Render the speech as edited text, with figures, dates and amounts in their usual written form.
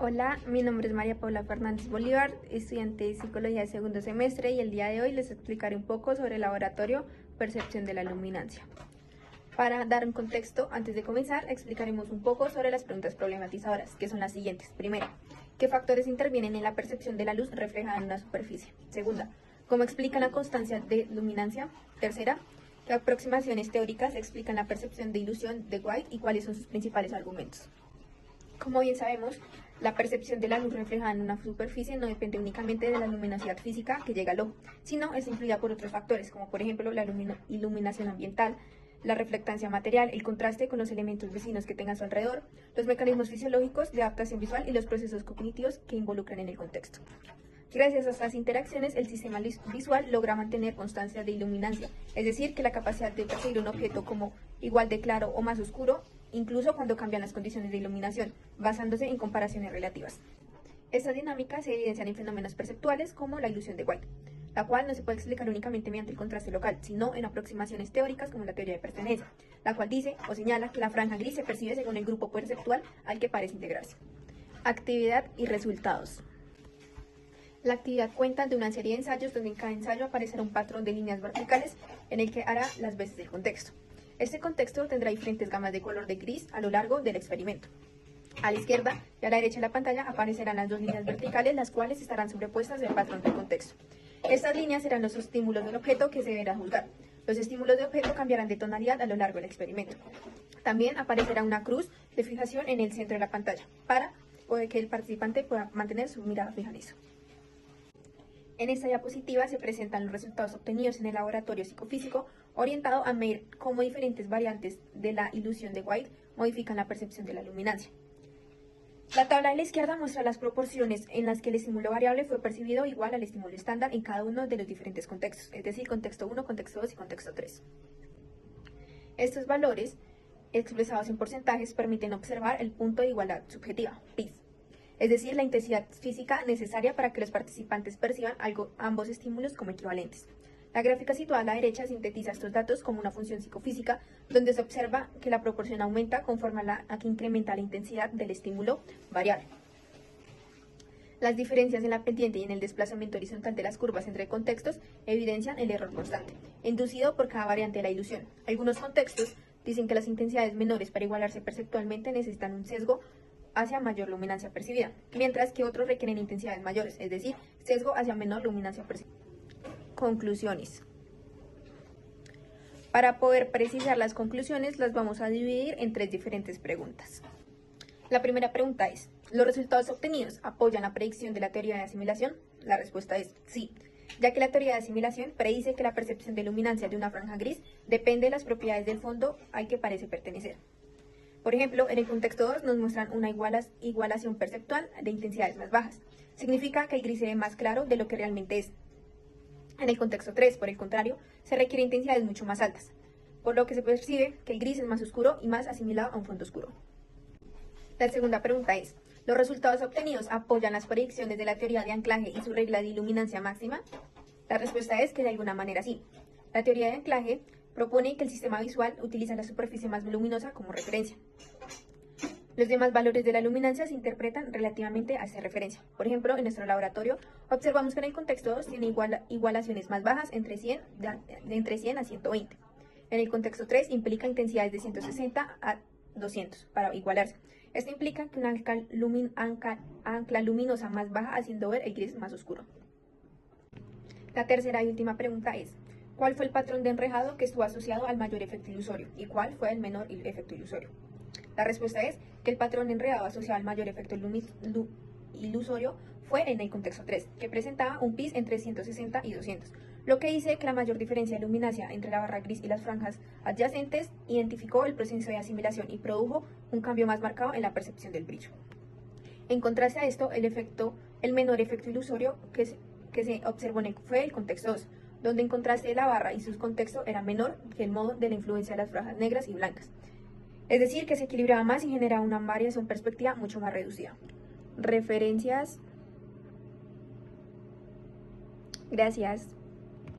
Hola, mi nombre es María Paula Fernández Bolívar, estudiante de Psicología de segundo semestre, y el día de hoy les explicaré un poco sobre el laboratorio Percepción de la Luminancia. Para dar un contexto, antes de comenzar, explicaremos un poco sobre las preguntas problematizadoras, que son las siguientes. Primera, ¿qué factores intervienen en la percepción de la luz reflejada en una superficie? Segunda, ¿cómo explican la constancia de luminancia? Tercera, ¿qué aproximaciones teóricas explican la percepción de ilusión de White y cuáles son sus principales argumentos? Como bien sabemos, la percepción de la luz reflejada en una superficie no depende únicamente de la luminosidad física que llega al ojo, sino es influida por otros factores, como por ejemplo la iluminación ambiental, la reflectancia material, el contraste con los elementos vecinos que tenga a su alrededor, los mecanismos fisiológicos de adaptación visual y los procesos cognitivos que involucran en el contexto. Gracias a estas interacciones, el sistema visual logra mantener constancia de iluminancia, es decir, que la capacidad de percibir un objeto como igual de claro o más oscuro, incluso cuando cambian las condiciones de iluminación, basándose en comparaciones relativas. Estas dinámicas se evidencian en fenómenos perceptuales como la ilusión de White, la cual no se puede explicar únicamente mediante el contraste local, sino en aproximaciones teóricas como la teoría de pertenencia, la cual dice o señala que la franja gris se percibe según el grupo perceptual al que parece integrarse. Actividad y resultados. La actividad cuenta de una serie de ensayos donde en cada ensayo aparecerá un patrón de líneas verticales en el que hará las veces del contexto. Este contexto tendrá diferentes gamas de color de gris a lo largo del experimento. A la izquierda y a la derecha de la pantalla aparecerán las dos líneas verticales, las cuales estarán sobrepuestas del patrón del contexto. Estas líneas serán los estímulos del objeto que se deberá juzgar. Los estímulos del objeto cambiarán de tonalidad a lo largo del experimento. También aparecerá una cruz de fijación en el centro de la pantalla para que el participante pueda mantener su mirada fija en eso. En esta diapositiva se presentan los resultados obtenidos en el laboratorio psicofísico orientado a medir cómo diferentes variantes de la ilusión de White modifican la percepción de la luminancia. La tabla de la izquierda muestra las proporciones en las que el estímulo variable fue percibido igual al estímulo estándar en cada uno de los diferentes contextos, es decir, contexto 1, contexto 2 y contexto 3. Estos valores, expresados en porcentajes, permiten observar el punto de igualdad subjetiva, PIS, es decir, la intensidad física necesaria para que los participantes perciban ambos estímulos como equivalentes. La gráfica situada a la derecha sintetiza estos datos como una función psicofísica, donde se observa que la proporción aumenta conforme a que incrementa la intensidad del estímulo variable. Las diferencias en la pendiente y en el desplazamiento horizontal de las curvas entre contextos evidencian el error constante, inducido por cada variante de la ilusión. Algunos contextos dicen que las intensidades menores para igualarse perceptualmente necesitan un sesgo hacia mayor luminancia percibida, mientras que otros requieren intensidades mayores, es decir, sesgo hacia menor luminancia percibida. Conclusiones. Para poder precisar las conclusiones, las vamos a dividir en tres diferentes preguntas. La primera pregunta es, ¿los resultados obtenidos apoyan la predicción de la teoría de asimilación? La respuesta es sí, ya que la teoría de asimilación predice que la percepción de luminancia de una franja gris depende de las propiedades del fondo al que parece pertenecer. Por ejemplo, en el contexto 2 nos muestran una igualación perceptual de intensidades más bajas. Significa que el gris se ve más claro de lo que realmente es. En el contexto 3, por el contrario, se requieren intensidades mucho más altas, por lo que se percibe que el gris es más oscuro y más asimilado a un fondo oscuro. La segunda pregunta es, ¿los resultados obtenidos apoyan las predicciones de la teoría de anclaje y su regla de iluminancia máxima? La respuesta es que de alguna manera sí. La teoría de anclaje propone que el sistema visual utiliza la superficie más luminosa como referencia. Los demás valores de la luminancia se interpretan relativamente a esa referencia. Por ejemplo, en nuestro laboratorio observamos que en el contexto 2 tiene igualaciones más bajas entre 100 a 120. En el contexto 3 implica intensidades de 160 a 200 para igualarse. Esto implica que una ancla luminosa más baja haciendo ver el gris más oscuro. La tercera y última pregunta es, ¿cuál fue el patrón de enrejado que estuvo asociado al mayor efecto ilusorio y cuál fue el menor efecto ilusorio? La respuesta es que el patrón de enredado asociado al mayor efecto ilusorio fue en el contexto 3, que presentaba un PIS entre 160 y 200, lo que dice que la mayor diferencia de luminancia entre la barra gris y las franjas adyacentes identificó el proceso de asimilación y produjo un cambio más marcado en la percepción del brillo. En contraste a esto, el menor efecto ilusorio que se observó fue el contexto 2, donde en contraste la barra y su contexto era menor que el modo de la influencia de las franjas negras y blancas. Es decir, que se equilibraba más y generaba una variación perspectiva mucho más reducida. Referencias. Gracias.